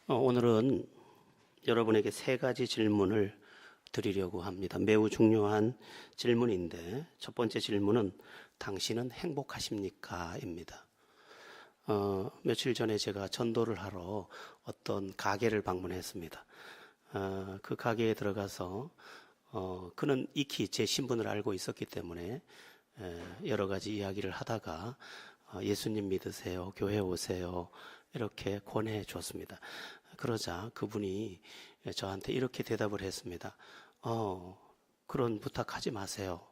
오늘은 여러분에게 세 가지 질문을 드리려고 합니다. 매우 중요한 질문인데 첫 번째 질문은 당신은 행복하십니까? 입니다. 며칠 전에 제가 전도를 하러 어떤 가게를 방문했습니다. 그 가게에 들어가서 그는 익히 제 신분을 알고 있었기 때문에 여러 가지 이야기를 하다가 예수님 믿으세요, 교회 오세요 이렇게 권해 줬습니다. 그러자 그분이 저한테 이렇게 대답을 했습니다. 그런 부탁하지 마세요.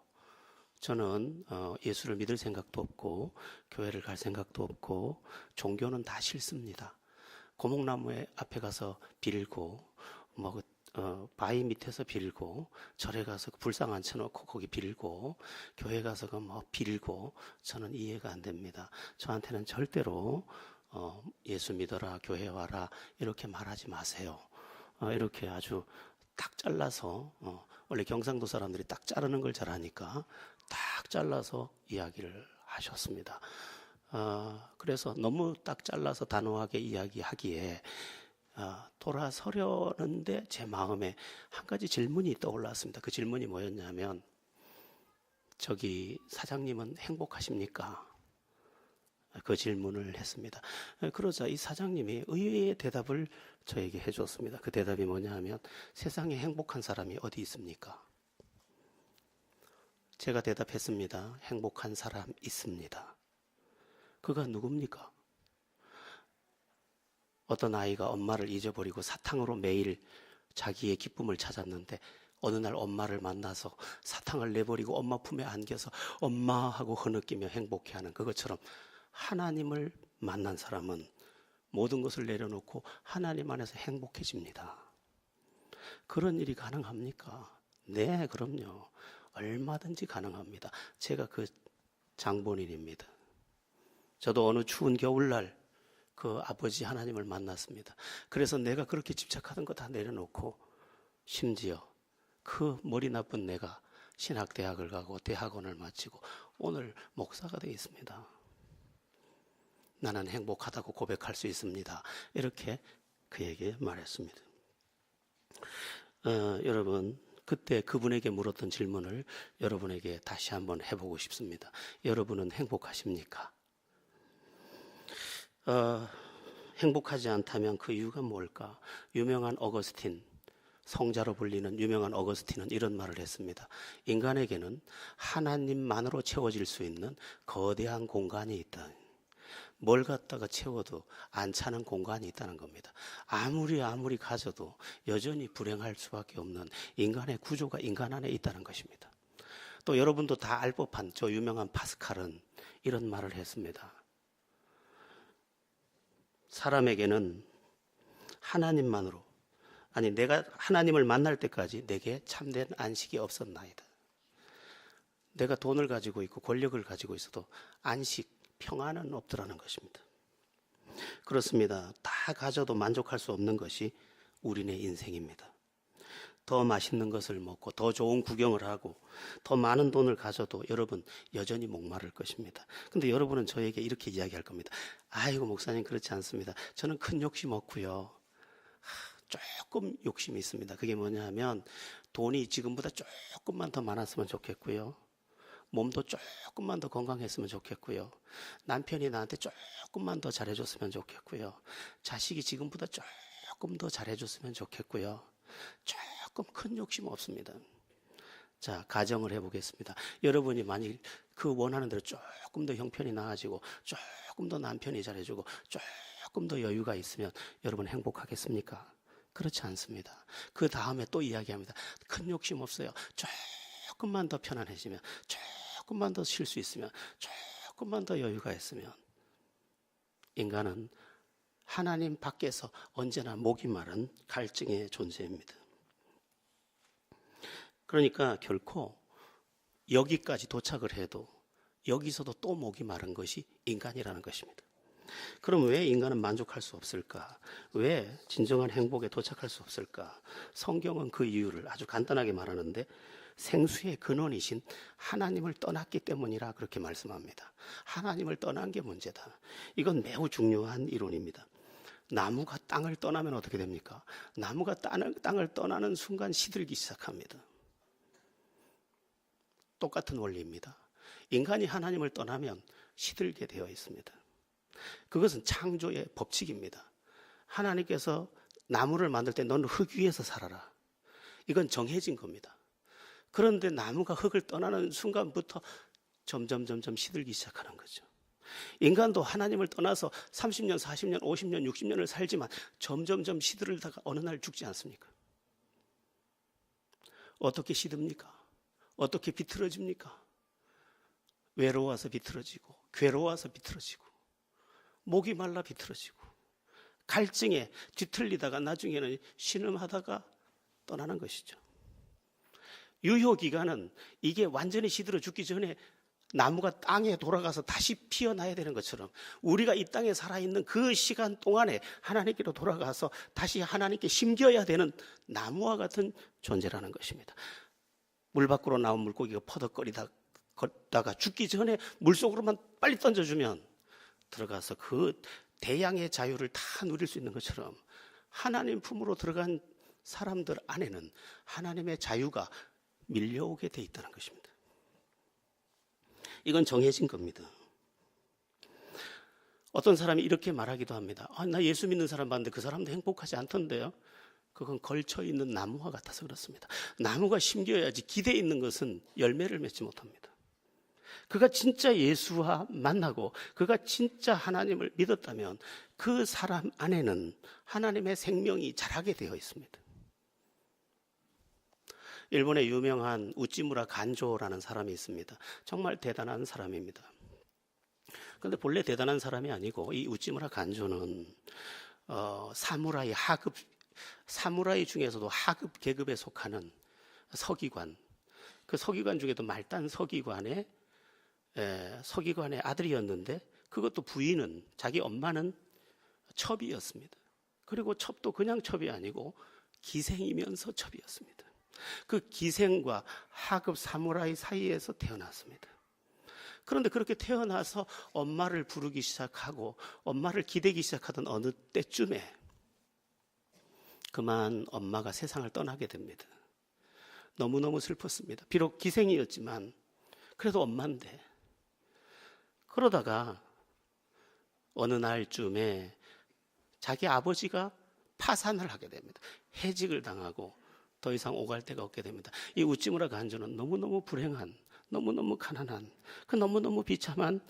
저는 예수를 믿을 생각도 없고 교회를 갈 생각도 없고 종교는 다 싫습니다. 고목나무에 앞에 가서 빌고 바위 밑에서 빌고 절에 가서 불상 앉혀놓고 거기 빌고 교회 가서 빌고 저는 이해가 안 됩니다. 저한테는 절대로 예수 믿어라 교회 와라 이렇게 말하지 마세요. 이렇게 아주 딱 잘라서 원래 경상도 사람들이 딱 자르는 걸 잘하니까 딱 잘라서 이야기를 하셨습니다. 그래서 너무 딱 잘라서 단호하게 이야기하기에 돌아서려는데 제 마음에 한 가지 질문이 떠올랐습니다. 그 질문이 뭐였냐면 저기 사장님은 행복하십니까? 그 질문을 했습니다. 그러자 이 사장님이 의외의 대답을 저에게 해줬습니다. 그 대답이 뭐냐 하면 세상에 행복한 사람이 어디 있습니까? 제가 대답했습니다. 행복한 사람 있습니다. 그가 누굽니까? 어떤 아이가 엄마를 잊어버리고 사탕으로 매일 자기의 기쁨을 찾았는데 어느 날 엄마를 만나서 사탕을 내버리고 엄마 품에 안겨서 엄마 하고 흐느끼며 행복해하는 그것처럼 하나님을 만난 사람은 모든 것을 내려놓고 하나님 안에서 행복해집니다. 그런 일이 가능합니까? 네, 그럼요. 얼마든지 가능합니다. 제가 그 장본인입니다. 저도 어느 추운 겨울날 그 아버지 하나님을 만났습니다. 그래서 내가 그렇게 집착하던 거 다 내려놓고 심지어 그 머리 나쁜 내가 신학대학을 가고 대학원을 마치고 오늘 목사가 되어 있습니다. 나는 행복하다고 고백할 수 있습니다. 이렇게 그에게 말했습니다. 여러분 그때 그분에게 물었던 질문을 여러분에게 다시 한번 해보고 싶습니다. 여러분은 행복하십니까? 행복하지 않다면 그 이유가 뭘까? 유명한 어거스틴, 성자로 불리는 유명한 어거스틴은 이런 말을 했습니다. 인간에게는 하나님만으로 채워질 수 있는 거대한 공간이 있다. 뭘 갖다가 채워도 안 차는 공간이 있다는 겁니다. 아무리 가져도 여전히 불행할 수밖에 없는 인간의 구조가 인간 안에 있다는 것입니다. 또 여러분도 다 알 법한 저 유명한 파스칼은 이런 말을 했습니다. 사람에게는 하나님만으로 내가 하나님을 만날 때까지 내게 참된 안식이 없었나이다. 내가 돈을 가지고 있고 권력을 가지고 있어도 안식, 평안은 없더라는 것입니다. 그렇습니다. 다 가져도 만족할 수 없는 것이 우리네 인생입니다. 더 맛있는 것을 먹고 더 좋은 구경을 하고 더 많은 돈을 가져도 여러분 여전히 목마를 것입니다. 근데 여러분은 저에게 이렇게 이야기할 겁니다. 아이고 목사님 그렇지 않습니다. 저는 큰 욕심 없고요. 조금 욕심이 있습니다. 그게 뭐냐 하면 돈이 지금보다 조금만 더 많았으면 좋겠고요. 몸도 조금만 더 건강했으면 좋겠고요. 남편이 나한테 조금만 더 잘해줬으면 좋겠고요. 자식이 지금보다 조금 더 잘해줬으면 좋겠고요. 조금 큰 욕심 없습니다. 자, 가정을 해보겠습니다. 여러분이 만일 그 원하는 대로 조금 더 형편이 나아지고 조금 더 남편이 잘해주고 조금 더 여유가 있으면 여러분 행복하겠습니까? 그렇지 않습니다. 그 다음에 또 이야기합니다. 큰 욕심 없어요. 조금만 더 편안해지면 조금만 더 쉴 수 있으면 조금만 더 여유가 있으면 인간은 하나님 밖에서 언제나 목이 마른 갈증의 존재입니다. 그러니까 결코 여기까지 도착을 해도 여기서도 또 목이 마른 것이 인간이라는 것입니다. 그럼 왜 인간은 만족할 수 없을까? 왜 진정한 행복에 도착할 수 없을까? 성경은 그 이유를 아주 간단하게 말하는데 생수의 근원이신 하나님을 떠났기 때문이라 그렇게 말씀합니다. 하나님을 떠난 게 문제다. 이건 매우 중요한 이론입니다. 나무가 땅을 떠나면 어떻게 됩니까? 나무가 땅을 떠나는 순간 시들기 시작합니다. 똑같은 원리입니다. 인간이 하나님을 떠나면 시들게 되어 있습니다. 그것은 창조의 법칙입니다. 하나님께서 나무를 만들 때 너는 흙 위에서 살아라. 이건 정해진 겁니다. 그런데 나무가 흙을 떠나는 순간부터 점점 시들기 시작하는 거죠. 인간도 하나님을 떠나서 30년, 40년, 50년, 60년을 살지만 점점 시들다가 어느 날 죽지 않습니까? 어떻게 시듭니까? 어떻게 비틀어집니까? 외로워서 비틀어지고, 괴로워서 비틀어지고, 목이 말라 비틀어지고, 갈증에 뒤틀리다가 나중에는 신음하다가 떠나는 것이죠. 유효기간은 이게 완전히 시들어 죽기 전에 나무가 땅에 돌아가서 다시 피어나야 되는 것처럼 우리가 이 땅에 살아있는 그 시간 동안에 하나님께로 돌아가서 다시 하나님께 심겨야 되는 나무와 같은 존재라는 것입니다. 물 밖으로 나온 물고기가 퍼덕거리다가 죽기 전에 물속으로만 빨리 던져주면 들어가서 그 대양의 자유를 다 누릴 수 있는 것처럼 하나님 품으로 들어간 사람들 안에는 하나님의 자유가 밀려오게 돼 있다는 것입니다. 이건 정해진 겁니다. 어떤 사람이 이렇게 말하기도 합니다. 나 예수 믿는 사람 봤는데 그 사람도 행복하지 않던데요. 그건 걸쳐있는 나무와 같아서 그렇습니다. 나무가 심겨야지 기대에 있는 것은 열매를 맺지 못합니다. 그가 진짜 예수와 만나고 그가 진짜 하나님을 믿었다면 그 사람 안에는 하나님의 생명이 자라게 되어 있습니다. 일본의 유명한 우찌무라 간조라는 사람이 있습니다. 정말 대단한 사람입니다. 그런데 본래 대단한 사람이 아니고 이 우찌무라 간조는 사무라이 중에서도 하급 계급에 속하는 서기관, 그 서기관 중에도 말단 서기관의 아들이었는데 그것도 부인은 자기 엄마는 첩이었습니다. 그리고 첩도 그냥 첩이 아니고 기생이면서 첩이었습니다. 그 기생과 하급 사무라이 사이에서 태어났습니다. 그런데 그렇게 태어나서 엄마를 부르기 시작하고 엄마를 기대기 시작하던 어느 때쯤에 그만 엄마가 세상을 떠나게 됩니다. 너무너무 슬펐습니다. 비록 기생이었지만 그래도 엄마인데. 그러다가 어느 날쯤에 자기 아버지가 파산을 하게 됩니다. 해직을 당하고 더 이상 오갈 데가 없게 됩니다. 이 우찌무라 간조는 너무너무 불행한, 너무너무 가난한, 그 너무너무 비참한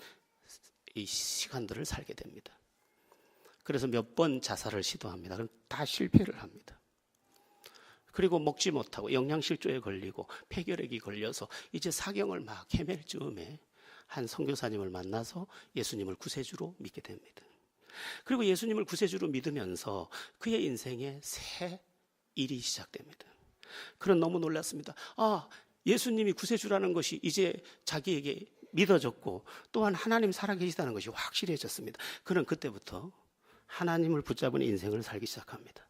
이 시간들을 살게 됩니다. 그래서 몇 번 자살을 시도합니다. 그럼 다 실패를 합니다. 그리고 먹지 못하고 영양실조에 걸리고 폐결핵이 걸려서 이제 사경을 막 헤맬 즈음에 한 선교사님을 만나서 예수님을 구세주로 믿게 됩니다. 그리고 예수님을 구세주로 믿으면서 그의 인생에 새 일이 시작됩니다. 그는 너무 놀랐습니다. 예수님이 구세주라는 것이 이제 자기에게 믿어졌고 또한 하나님 살아계시다는 것이 확실해졌습니다. 그는 그때부터 하나님을 붙잡은 인생을 살기 시작합니다.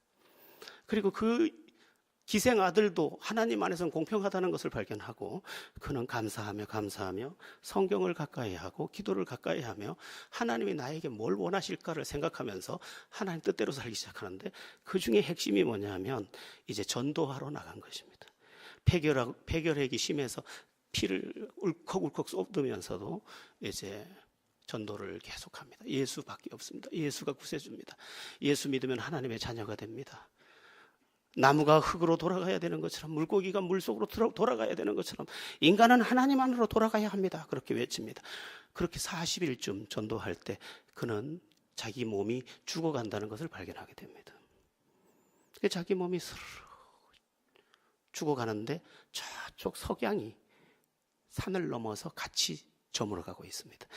그리고 그 기생 아들도 하나님 안에서는 공평하다는 것을 발견하고 그는 감사하며 성경을 가까이 하고 기도를 가까이 하며 하나님이 나에게 뭘 원하실까를 생각하면서 하나님 뜻대로 살기 시작하는데 그 중에 핵심이 뭐냐면 이제 전도하러 나간 것입니다. 폐결핵이 심해서 피를 울컥울컥 쏟으면서도 이제 전도를 계속합니다. 예수밖에 없습니다. 예수가 구세주입니다. 예수 믿으면 하나님의 자녀가 됩니다. 나무가 흙으로 돌아가야 되는 것처럼 물고기가 물속으로 돌아가야 되는 것처럼 인간은 하나님 안으로 돌아가야 합니다. 그렇게 외칩니다. 그렇게 40일쯤 전도할 때 그는 자기 몸이 죽어간다는 것을 발견하게 됩니다. 자기 몸이 스르르 죽어가는데 저쪽 석양이 산을 넘어서 같이 저물어가고 있습니다.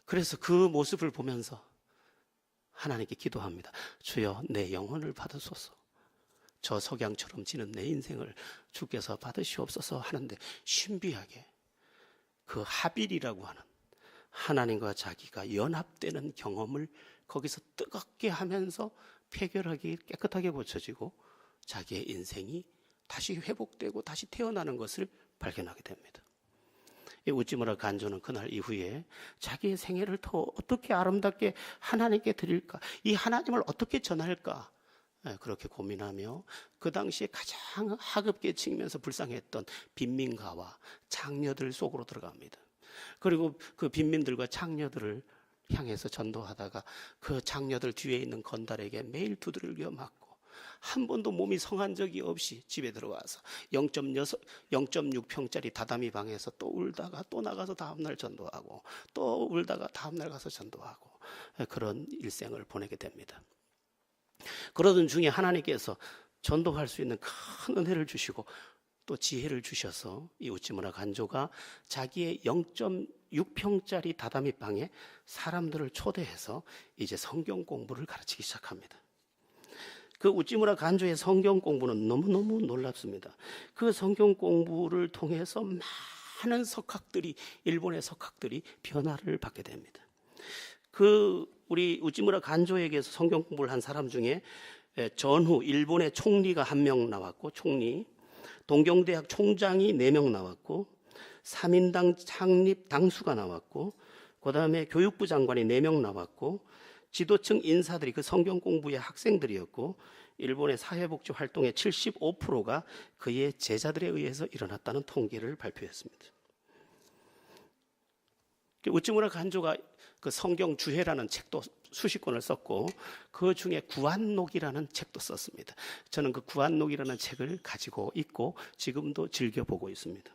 그래서 그 모습을 보면서 하나님께 기도합니다. 주여 내 영혼을 받으소서. 저 석양처럼 지는 내 인생을 주께서 받으시옵소서 하는데 신비하게 그 하빌이라고 하는 하나님과 자기가 연합되는 경험을 거기서 뜨겁게 하면서 폐결하기 깨끗하게 고쳐지고 자기의 인생이 다시 회복되고 다시 태어나는 것을 발견하게 됩니다. 이 우찌무라 간조는 그날 이후에 자기의 생애를 더 어떻게 아름답게 하나님께 드릴까, 이 하나님을 어떻게 전할까, 그렇게 고민하며 그 당시에 가장 하급계층이면서 불쌍했던 빈민가와 장녀들 속으로 들어갑니다. 그리고 그 빈민들과 장녀들을 향해서 전도하다가 그 장녀들 뒤에 있는 건달에게 매일 두들겨 맞고 한 번도 몸이 성한 적이 없이 집에 들어와서 0.6평짜리 다다미 방에서 또 울다가 또 나가서 다음날 전도하고 또 울다가 다음날 가서 전도하고 그런 일생을 보내게 됩니다. 그러던 중에 하나님께서 전도할 수 있는 큰 은혜를 주시고 또 지혜를 주셔서 이 우찌무라 간조가 자기의 0.6평짜리 다다미 방에 사람들을 초대해서 이제 성경 공부를 가르치기 시작합니다. 그 우찌무라 간조의 성경 공부는 너무너무 놀랍습니다. 그 성경 공부를 통해서 많은 석학들이, 일본의 석학들이 변화를 받게 됩니다. 우리 우찌무라 간조에게서 성경 공부를 한 사람 중에 전후 일본의 총리가 한 명 나왔고, 동경대학 총장이 4명 나왔고, 3인당 창립 당수가 나왔고, 그 다음에 교육부 장관이 4명 나왔고, 지도층 인사들이 그 성경 공부의 학생들이었고, 일본의 사회복지 활동의 75%가 그의 제자들에 의해서 일어났다는 통계를 발표했습니다. 우찌무라 간조가 그 성경 주해라는 책도 수십 권을 썼고 그 중에 구한록이라는 책도 썼습니다. 저는 그 구한록이라는 책을 가지고 있고 지금도 즐겨보고 있습니다.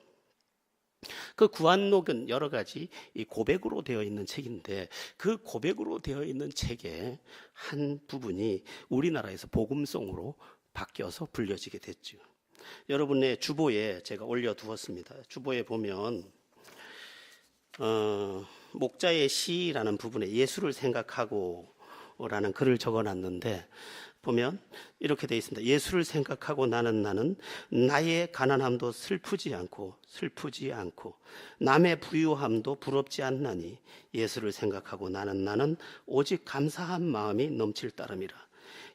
그 구한록은 여러 가지 고백으로 되어 있는 책인데 그 고백으로 되어 있는 책의 한 부분이 우리나라에서 복음송으로 바뀌어서 불려지게 됐죠. 여러분의 주보에 제가 올려두었습니다. 주보에 보면 목자의 시라는 부분에 예수를 생각하고 라는 글을 적어놨는데 보면 이렇게 되어 있습니다. 예수를 생각하고 나는 나의 가난함도 슬프지 않고 남의 부유함도 부럽지 않나니 예수를 생각하고 나는 오직 감사한 마음이 넘칠 따름이라.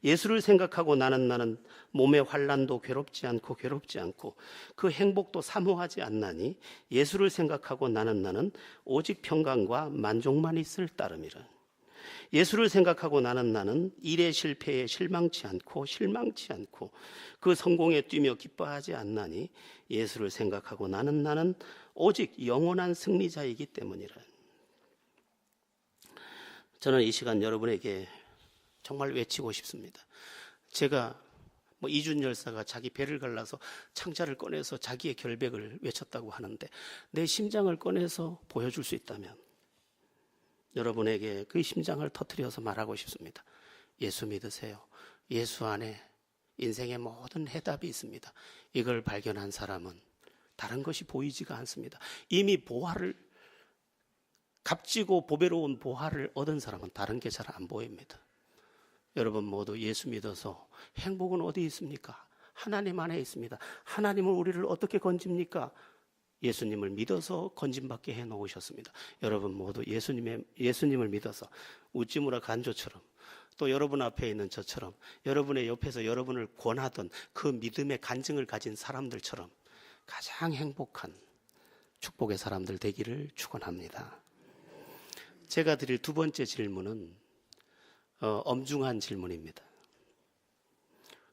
예수를 생각하고 나는 몸의 환난도 괴롭지 않고 그 행복도 사모하지 않나니 예수를 생각하고 나는 오직 평강과 만족만 있을 따름이라. 예수를 생각하고 나는 일의 실패에 실망치 않고 그 성공에 뛰며 기뻐하지 않나니 예수를 생각하고 나는 오직 영원한 승리자이기 때문이라. 저는 이 시간 여러분에게 정말 외치고 싶습니다. 제가 이준 열사가 자기 배를 갈라서 창자를 꺼내서 자기의 결백을 외쳤다고 하는데 내 심장을 꺼내서 보여줄 수 있다면 여러분에게 그 심장을 터뜨려서 말하고 싶습니다. 예수 믿으세요. 예수 안에 인생의 모든 해답이 있습니다. 이걸 발견한 사람은 다른 것이 보이지가 않습니다. 이미 값지고 보배로운 보화를 얻은 사람은 다른 게 잘 안 보입니다. 여러분 모두 예수 믿어서 행복은 어디 있습니까? 하나님 안에 있습니다. 하나님은 우리를 어떻게 건집니까? 예수님을 믿어서 건짐받게 해놓으셨습니다. 여러분 모두 예수님을 믿어서 우찌무라 간조처럼 또 여러분 앞에 있는 저처럼 여러분의 옆에서 여러분을 권하던 그 믿음의 간증을 가진 사람들처럼 가장 행복한 축복의 사람들 되기를 축원합니다. 제가 드릴 두 번째 질문은 엄중한 질문입니다.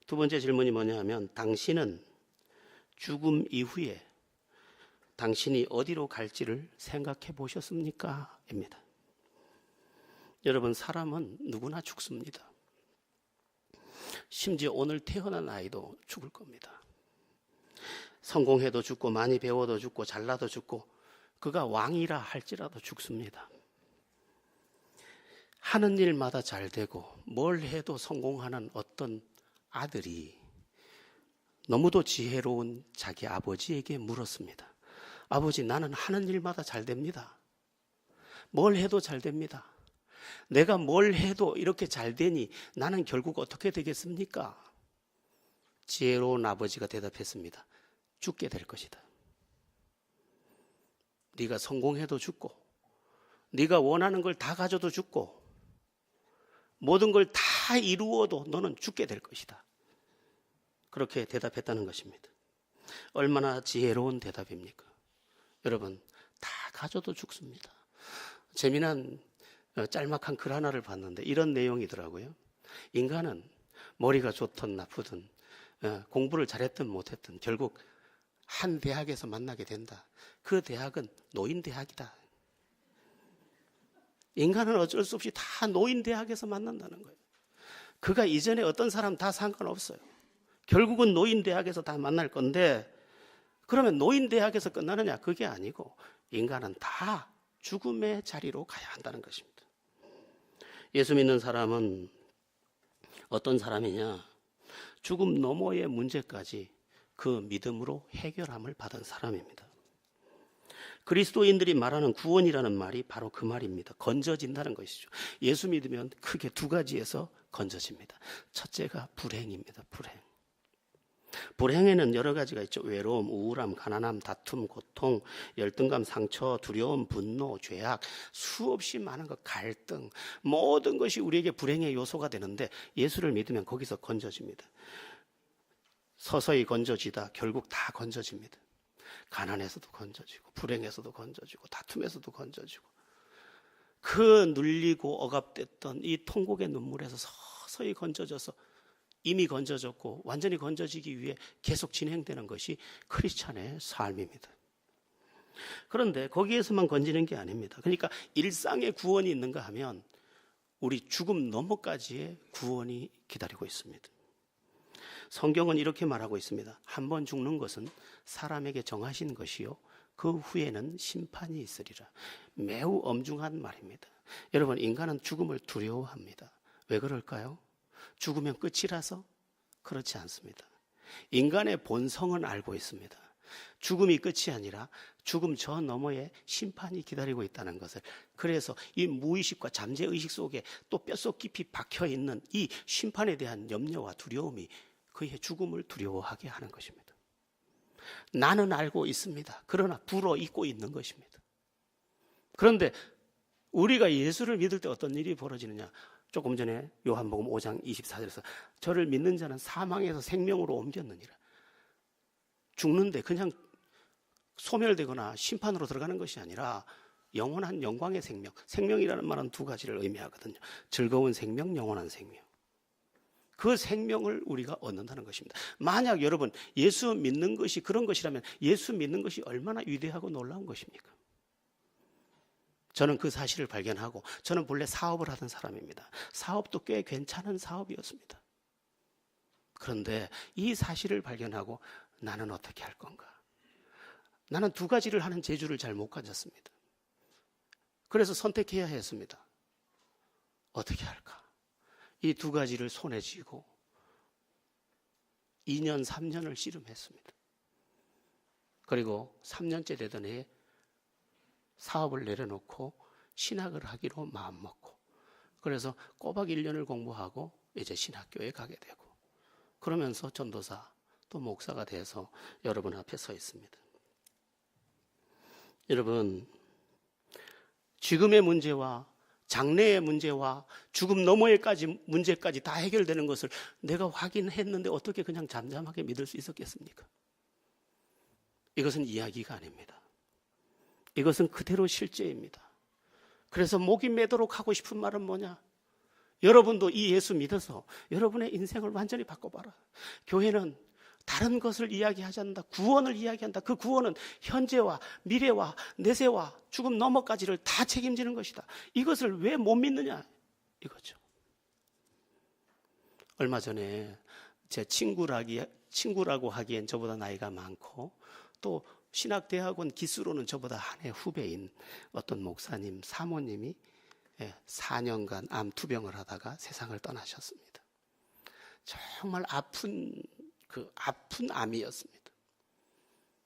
두 번째 질문이 뭐냐 하면 당신은 죽음 이후에 당신이 어디로 갈지를 생각해 보셨습니까? 입니다. 여러분 사람은 누구나 죽습니다. 심지어 오늘 태어난 아이도 죽을 겁니다. 성공해도 죽고 많이 배워도 죽고 잘나도 죽고 그가 왕이라 할지라도 죽습니다. 하는 일마다 잘 되고 뭘 해도 성공하는 어떤 아들이 너무도 지혜로운 자기 아버지에게 물었습니다. 아버지, 나는 하는 일마다 잘 됩니다. 뭘 해도 잘 됩니다. 내가 뭘 해도 이렇게 잘 되니 나는 결국 어떻게 되겠습니까? 지혜로운 아버지가 대답했습니다. 죽게 될 것이다. 네가 성공해도 죽고 네가 원하는 걸 다 가져도 죽고 모든 걸 다 이루어도 너는 죽게 될 것이다. 그렇게 대답했다는 것입니다. 얼마나 지혜로운 대답입니까? 여러분, 다 가져도 죽습니다. 재미난 짤막한 글 하나를 봤는데 이런 내용이더라고요. 인간은 머리가 좋든 나쁘든 공부를 잘했든 못했든 결국 한 대학에서 만나게 된다. 그 대학은 노인대학이다. 인간은 어쩔 수 없이 다 노인대학에서 만난다는 거예요. 그가 이전에 어떤 사람 다 상관없어요. 결국은 노인대학에서 다 만날 건데, 그러면 노인대학에서 끝나느냐? 그게 아니고 인간은 다 죽음의 자리로 가야 한다는 것입니다. 예수 믿는 사람은 어떤 사람이냐? 죽음 너머의 문제까지 그 믿음으로 해결함을 받은 사람입니다. 그리스도인들이 말하는 구원이라는 말이 바로 그 말입니다. 건져진다는 것이죠. 예수 믿으면 크게 두 가지에서 건져집니다. 첫째가 불행입니다. 불행에는 여러 가지가 있죠. 외로움, 우울함, 가난함, 다툼, 고통, 열등감, 상처, 두려움, 분노, 죄악, 수없이 많은 것, 갈등, 모든 것이 우리에게 불행의 요소가 되는데 예수를 믿으면 거기서 건져집니다. 서서히 건져지다 결국 다 건져집니다. 가난에서도 건져지고, 불행에서도 건져지고, 다툼에서도 건져지고, 그 눌리고 억압됐던 이 통곡의 눈물에서 서서히 건져져서 이미 건져졌고 완전히 건져지기 위해 계속 진행되는 것이 크리스찬의 삶입니다. 그런데 거기에서만 건지는 게 아닙니다. 그러니까 일상의 구원이 있는가 하면 우리 죽음 너머까지의 구원이 기다리고 있습니다. 성경은 이렇게 말하고 있습니다. 한 번 죽는 것은 사람에게 정하신 것이요 그 후에는 심판이 있으리라. 매우 엄중한 말입니다. 여러분, 인간은 죽음을 두려워합니다. 왜 그럴까요? 죽으면 끝이라서? 그렇지 않습니다. 인간의 본성은 알고 있습니다. 죽음이 끝이 아니라 죽음 저 너머에 심판이 기다리고 있다는 것을. 그래서 이 무의식과 잠재의식 속에 또 뼛속 깊이 박혀있는 이 심판에 대한 염려와 두려움이 그의 죽음을 두려워하게 하는 것입니다. 나는 알고 있습니다. 그러나 불어 잊고 있는 것입니다. 그런데 우리가 예수를 믿을 때 어떤 일이 벌어지느냐? 조금 전에 요한복음 5장 24절에서 저를 믿는 자는 사망에서 생명으로 옮겼느니라. 죽는데 그냥 소멸되거나 심판으로 들어가는 것이 아니라 영원한 영광의 생명. 생명이라는 말은 두 가지를 의미하거든요. 즐거운 생명, 영원한 생명. 그 생명을 우리가 얻는다는 것입니다. 만약 여러분 예수 믿는 것이 그런 것이라면 예수 믿는 것이 얼마나 위대하고 놀라운 것입니까? 저는 그 사실을 발견하고, 저는 본래 사업을 하던 사람입니다. 사업도 꽤 괜찮은 사업이었습니다. 그런데 이 사실을 발견하고 나는 어떻게 할 건가? 나는 두 가지를 하는 재주를 잘 못 가졌습니다. 그래서 선택해야 했습니다. 어떻게 할까? 이 두 가지를 손에 쥐고 2년, 3년을 씨름했습니다. 그리고 3년째 되던 해에 사업을 내려놓고 신학을 하기로 마음먹고, 그래서 꼬박 1년을 공부하고 이제 신학교에 가게 되고, 그러면서 전도사 또 목사가 돼서 여러분 앞에 서 있습니다. 여러분, 지금의 문제와 장래의 문제와 죽음 너머의 문제까지 다 해결되는 것을 내가 확인했는데 어떻게 그냥 잠잠하게 믿을 수 있었겠습니까? 이것은 이야기가 아닙니다. 이것은 그대로 실제입니다. 그래서 목이 매도록 하고 싶은 말은 뭐냐? 여러분도 이 예수 믿어서 여러분의 인생을 완전히 바꿔봐라. 교회는 다른 것을 이야기하지 않는다. 구원을 이야기한다. 그 구원은 현재와 미래와 내세와 죽음 너머까지를 다 책임지는 것이다. 이것을 왜 못 믿느냐? 이거죠. 얼마 전에 제 친구라고 하기엔 저보다 나이가 많고 또 신학대학원 기수로는 저보다 한 해 후배인 어떤 목사님, 사모님이 4년간 암 투병을 하다가 세상을 떠나셨습니다. 정말 아픈 암이었습니다.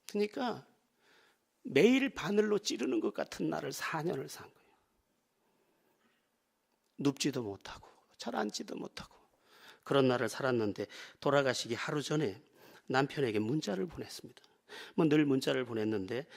그러니까 매일 바늘로 찌르는 것 같은 날을 4년을 산 거예요. 눕지도 못하고 잘 앉지도 못하고 그런 날을 살았는데, 돌아가시기 하루 전에 남편에게 문자를 보냈습니다. 늘 문자를 보냈는데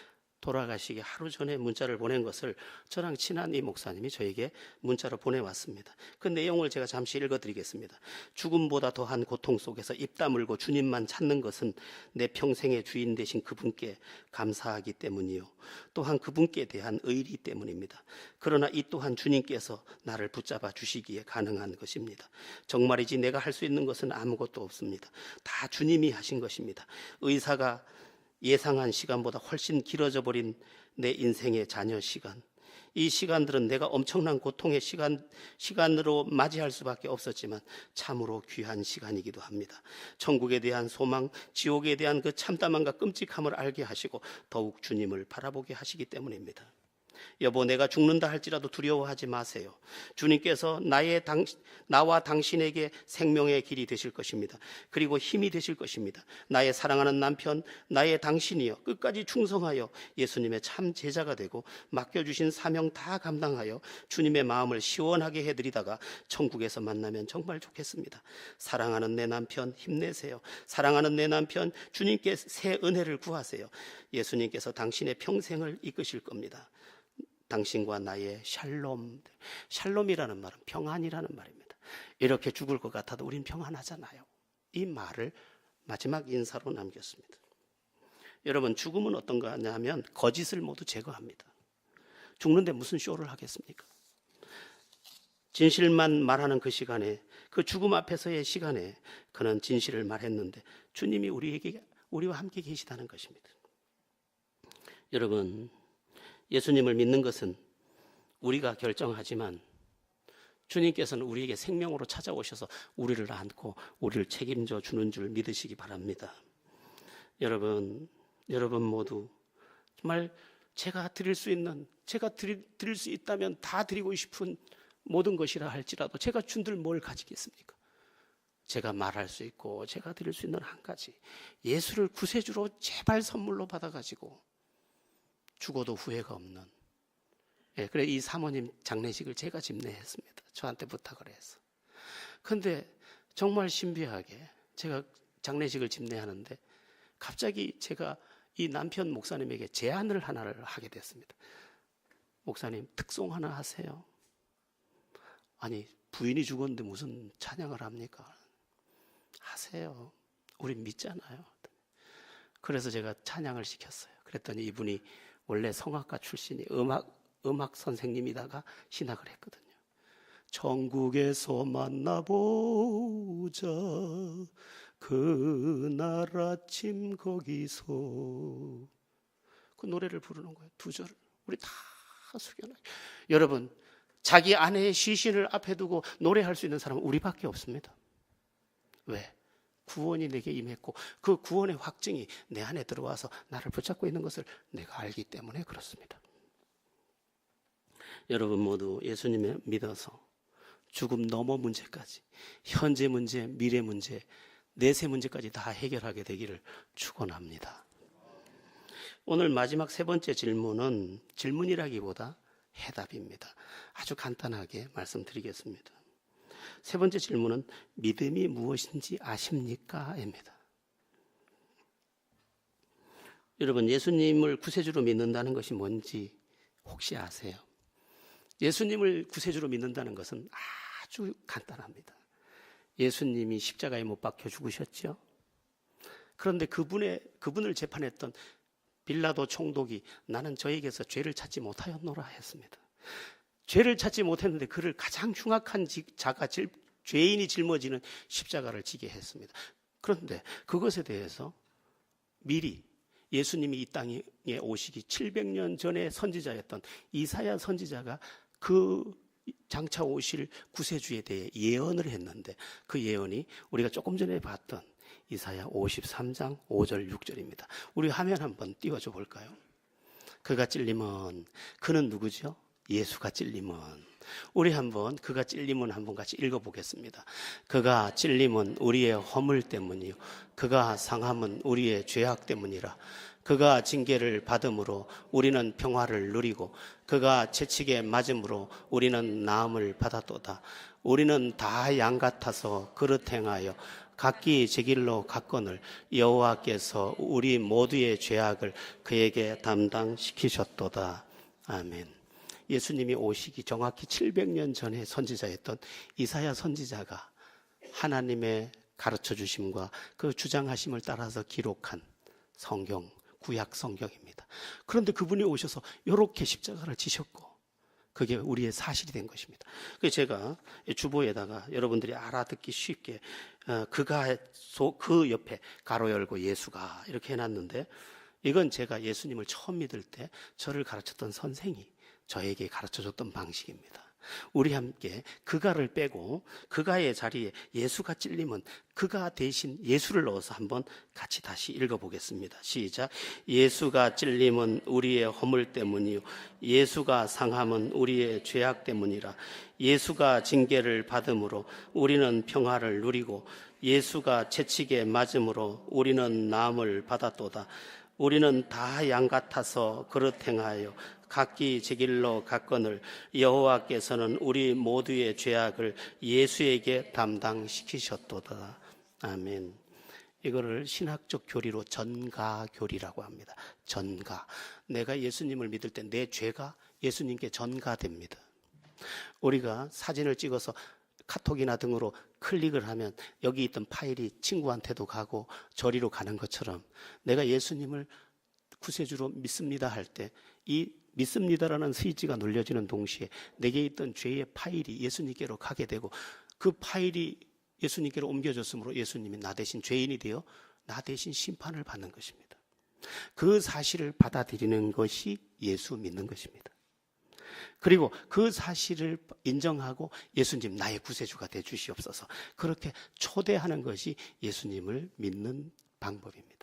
돌아가시기 하루 전에 문자를 보낸 것을 저랑 친한 이 목사님이 저에게 문자로 보내왔습니다. 그 내용을 제가 잠시 읽어드리겠습니다. 죽음보다 더한 고통 속에서 입 다물고 주님만 찾는 것은 내 평생의 주인 되신 그분께 감사하기 때문이요, 또한 그분께 대한 의리 때문입니다. 그러나 이 또한 주님께서 나를 붙잡아 주시기에 가능한 것입니다. 정말이지 내가 할 수 있는 것은 아무것도 없습니다. 다 주님이 하신 것입니다. 의사가 예상한 시간보다 훨씬 길어져 버린 내 인생의 잔여 시간, 이 시간들은 내가 엄청난 고통의 시간으로 맞이할 수밖에 없었지만 참으로 귀한 시간이기도 합니다. 천국에 대한 소망, 지옥에 대한 그 참담함과 끔찍함을 알게 하시고 더욱 주님을 바라보게 하시기 때문입니다. 여보, 내가 죽는다 할지라도 두려워하지 마세요. 주님께서 나와 당신에게 생명의 길이 되실 것입니다. 그리고 힘이 되실 것입니다. 나의 사랑하는 남편, 나의 당신이여 끝까지 충성하여 예수님의 참 제자가 되고 맡겨주신 사명 다 감당하여 주님의 마음을 시원하게 해드리다가 천국에서 만나면 정말 좋겠습니다. 사랑하는 내 남편, 힘내세요. 사랑하는 내 남편, 주님께 새 은혜를 구하세요. 예수님께서 당신의 평생을 이끄실 겁니다. 당신과 나의 샬롬, 샬롬이라는 말은 평안이라는 말입니다. 이렇게 죽을 것 같아도 우린 평안하잖아요. 이 말을 마지막 인사로 남겼습니다. 여러분, 죽음은 어떤 거냐면 거짓을 모두 제거합니다. 죽는데 무슨 쇼를 하겠습니까? 진실만 말하는 그 시간에, 그 죽음 앞에서의 시간에 그는 진실을 말했는데 주님이 우리와 함께 계시다는 것입니다. 여러분, 예수님을 믿는 것은 우리가 결정하지만 주님께서는 우리에게 생명으로 찾아오셔서 우리를 안고 우리를 책임져 주는 줄 믿으시기 바랍니다. 여러분 모두 정말 제가 드릴 수 있다면 다 드리고 싶은 모든 것이라 할지라도 제가 준들 뭘 가지겠습니까? 제가 말할 수 있고 제가 드릴 수 있는 한 가지, 예수를 구세주로 제발 선물로 받아가지고 죽어도 후회가 없는, 그래 이 사모님 장례식을 제가 집례했습니다. 저한테 부탁을 해서. 근데 정말 신비하게 제가 장례식을 집례하는데 갑자기 제가 이 남편 목사님에게 제안을 하나를 하게 됐습니다. 목사님, 특송 하나 하세요. 아니, 부인이 죽었는데 무슨 찬양을 합니까? 하세요. 우린 믿잖아요. 그래서 제가 찬양을 시켰어요. 그랬더니 이분이 원래 성악가 출신이 음악 선생님이다가 신학을 했거든요. 천국에서 만나보자 그날 아침 거기서, 그 노래를 부르는 거예요. 두 절을 우리 다 숙여놔요. 여러분, 자기 아내의 시신을 앞에 두고 노래할 수 있는 사람은 우리밖에 없습니다. 왜? 구원이 내게 임했고 그 구원의 확증이 내 안에 들어와서 나를 붙잡고 있는 것을 내가 알기 때문에 그렇습니다. 여러분 모두 예수님을 믿어서 죽음 넘어 문제까지, 현재 문제, 미래 문제, 내세 문제까지 다 해결하게 되기를 축원합니다. 오늘 마지막 세 번째 질문은 질문이라기보다 해답입니다. 아주 간단하게 말씀드리겠습니다. 세 번째 질문은 믿음이 무엇인지 아십니까? 입니다. 여러분, 예수님을 구세주로 믿는다는 것이 뭔지 혹시 아세요? 예수님을 구세주로 믿는다는 것은 아주 간단합니다. 예수님이 십자가에 못 박혀 죽으셨죠? 그런데 그분을 재판했던 빌라도 총독이 나는 저에게서 죄를 찾지 못하였노라 했습니다. 죄를 찾지 못했는데 그를 가장 흉악한 죄인이 짊어지는 십자가를 지게 했습니다. 그런데 그것에 대해서 미리 예수님이 이 땅에 오시기 700년 전에 선지자였던 이사야 선지자가 그 장차 오실 구세주에 대해 예언을 했는데 그 예언이 우리가 조금 전에 봤던 이사야 53장 5절 6절입니다. 우리 화면 한번 띄워줘 볼까요? 그가 찔림은, 그는 누구죠? 예수가 찔림은. 우리 한번 그가 찔림은 한번 같이 읽어보겠습니다. 그가 찔림은 우리의 허물 때문이요 그가 상함은 우리의 죄악 때문이라. 그가 징계를 받음으로 우리는 평화를 누리고 그가 채찍에 맞음으로 우리는 나음을 받았도다. 우리는 다 양 같아서 그릇 행하여 각기 제 길로 갔거늘 여호와께서 우리 모두의 죄악을 그에게 담당시키셨도다. 아멘. 예수님이 오시기 정확히 700년 전에 선지자였던 이사야 선지자가 하나님의 가르쳐 주심과 그 주장하심을 따라서 기록한 성경, 구약 성경입니다. 그런데 그분이 오셔서 이렇게 십자가를 지셨고 그게 우리의 사실이 된 것입니다. 그래서 제가 주보에다가 여러분들이 알아듣기 쉽게 그 옆에 가로 열고 예수가 이렇게 해놨는데, 이건 제가 예수님을 처음 믿을 때 저를 가르쳤던 선생이 저에게 가르쳐줬던 방식입니다. 우리 함께 그가를 빼고 그가의 자리에 예수가 찔림은 그가 대신 예수를 넣어서 한번 같이 다시 읽어보겠습니다. 시작. 예수가 찔림은 우리의 허물 때문이요 예수가 상함은 우리의 죄악 때문이라. 예수가 징계를 받음으로 우리는 평화를 누리고 예수가 채찍에 맞음으로 우리는 나음을 받았도다. 우리는 다 양 같아서 그릇 행하여 각기 제 길로 갔거늘 여호와께서는 우리 모두의 죄악을 예수에게 담당시키셨도다. 아멘. 이거를 신학적 교리로 전가교리라고 합니다. 전가. 내가 예수님을 믿을 때 내 죄가 예수님께 전가됩니다. 우리가 사진을 찍어서 카톡이나 등으로 클릭을 하면 여기 있던 파일이 친구한테도 가고 저리로 가는 것처럼, 내가 예수님을 구세주로 믿습니다 할 때 이 믿습니다라는 스위치가 눌려지는 동시에 내게 있던 죄의 파일이 예수님께로 가게 되고, 그 파일이 예수님께로 옮겨졌으므로 예수님이 나 대신 죄인이 되어 나 대신 심판을 받는 것입니다. 그 사실을 받아들이는 것이 예수 믿는 것입니다. 그리고 그 사실을 인정하고 예수님 나의 구세주가 돼 주시옵소서, 그렇게 초대하는 것이 예수님을 믿는 방법입니다.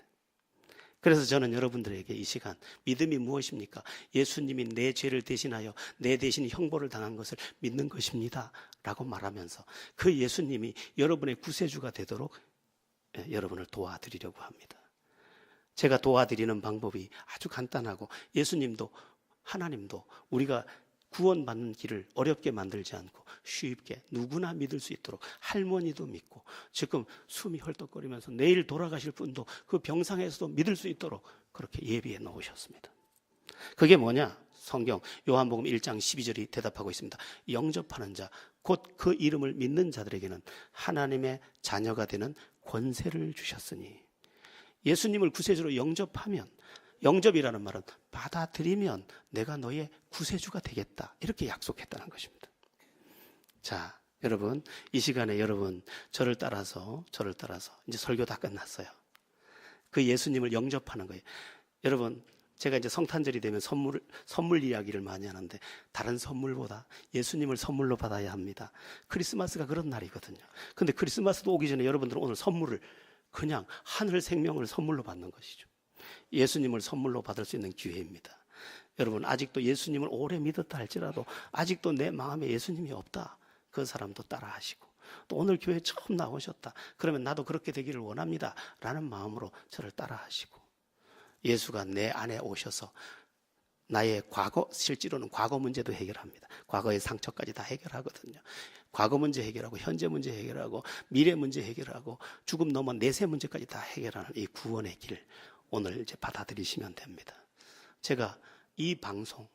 그래서 저는 여러분들에게 이 시간, 믿음이 무엇입니까? 예수님이 내 죄를 대신하여 내 대신 형벌을 당한 것을 믿는 것입니다 라고 말하면서 그 예수님이 여러분의 구세주가 되도록 여러분을 도와드리려고 합니다. 제가 도와드리는 방법이 아주 간단하고, 예수님도 하나님도 우리가 구원받는 길을 어렵게 만들지 않고 쉽게 누구나 믿을 수 있도록, 할머니도 믿고 지금 숨이 헐떡거리면서 내일 돌아가실 분도 그 병상에서도 믿을 수 있도록 그렇게 예비해 놓으셨습니다. 그게 뭐냐? 성경 요한복음 1장 12절이 대답하고 있습니다. 영접하는 자, 곧 그 이름을 믿는 자들에게는 하나님의 자녀가 되는 권세를 주셨으니. 예수님을 구세주로 영접하면, 영접이라는 말은 받아들이면 내가 너의 구세주가 되겠다, 이렇게 약속했다는 것입니다. 자, 여러분, 이 시간에 여러분 저를 따라서 이제 설교 다 끝났어요. 그 예수님을 영접하는 거예요. 여러분, 제가 이제 성탄절이 되면 선물 이야기를 많이 하는데, 다른 선물보다 예수님을 선물로 받아야 합니다. 크리스마스가 그런 날이거든요. 근데 크리스마스도 오기 전에 여러분들은 오늘 선물을 그냥 하늘 생명을 선물로 받는 것이죠. 예수님을 선물로 받을 수 있는 기회입니다. 여러분, 아직도 예수님을 오래 믿었다 할지라도 아직도 내 마음에 예수님이 없다, 그 사람도 따라 하시고, 또 오늘 교회 처음 나오셨다, 그러면 나도 그렇게 되기를 원합니다 라는 마음으로 저를 따라 하시고, 예수가 내 안에 오셔서 나의 과거, 실제로는 과거 문제도 해결합니다. 과거의 상처까지 다 해결하거든요. 과거 문제 해결하고, 현재 문제 해결하고, 미래 문제 해결하고, 죽음 넘어 내세 문제까지 다 해결하는 이 구원의 길, 오늘 이제 받아들이시면 됩니다. 제가 이 방송,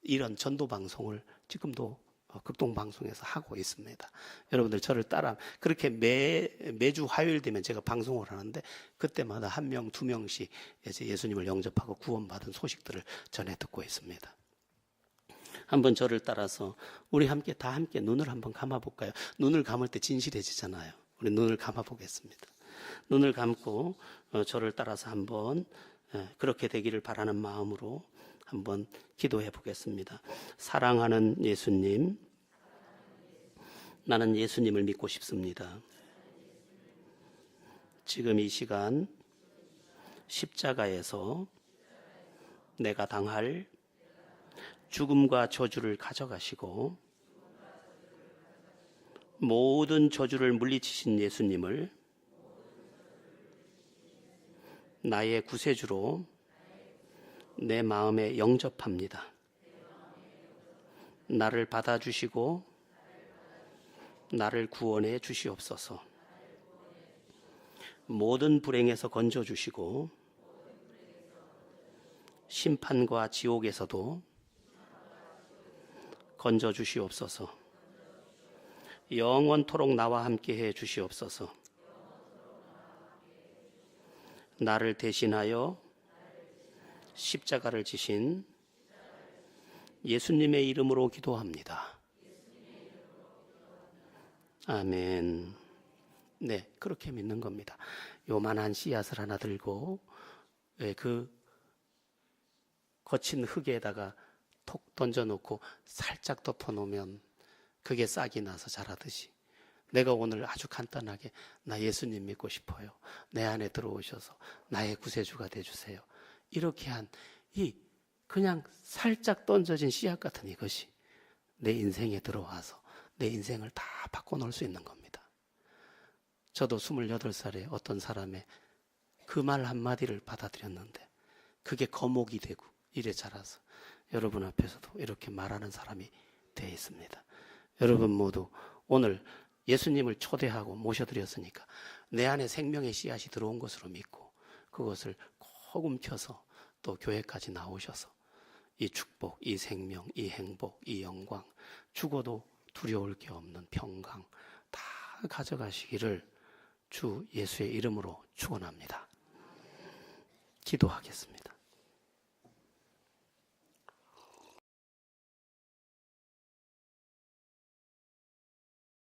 이런 전도 방송을 지금도 극동방송에서 하고 있습니다. 여러분들 저를 따라, 그렇게 매주 화요일 되면 제가 방송을 하는데, 그때마다 한 명, 두 명씩 예수님을 영접하고 구원받은 소식들을 전해 듣고 있습니다. 한번 저를 따라서 우리 함께 다 함께 눈을 한번 감아볼까요? 눈을 감을 때 진실해지잖아요. 우리 눈을 감아보겠습니다. 눈을 감고 저를 따라서 한번 그렇게 되기를 바라는 마음으로 한번 기도해 보겠습니다. 사랑하는 예수님, 나는 예수님을 믿고 싶습니다. 지금 이 시간 십자가에서 내가 당할 죽음과 저주를 가져가시고 모든 저주를 물리치신 예수님을 나의 구세주로 내 마음에 영접합니다. 나를 받아주시고 나를 구원해 주시옵소서. 모든 불행에서 건져주시고 심판과 지옥에서도 건져주시옵소서. 영원토록 나와 함께해 주시옵소서. 나를 대신하여 십자가를 지신 예수님의 이름으로 기도합니다. 아멘. 네, 그렇게 믿는 겁니다. 요만한 씨앗을 하나 들고 그 거친 흙에다가 톡 던져놓고 살짝 덮어놓으면 그게 싹이 나서 자라듯이 내가 오늘 아주 간단하게 나 예수님 믿고 싶어요. 내 안에 들어오셔서 나의 구세주가 되주세요. 이렇게 한 이 그냥 살짝 던져진 씨앗 같은 이것이 내 인생에 들어와서 내 인생을 다 바꿔놓을 수 있는 겁니다. 저도 28살에 어떤 사람의 그 말 한마디를 받아들였는데 그게 거목이 되고 이래 자라서 여러분 앞에서도 이렇게 말하는 사람이 되어 있습니다. 여러분 모두 오늘 예수님을 초대하고 모셔드렸으니까 내 안에 생명의 씨앗이 들어온 것으로 믿고 그것을 꼭 움켜서 또 교회까지 나오셔서 이 축복, 이 생명, 이 행복, 이 영광, 죽어도 두려울 게 없는 평강 다 가져가시기를 주 예수의 이름으로 축원합니다. 기도하겠습니다.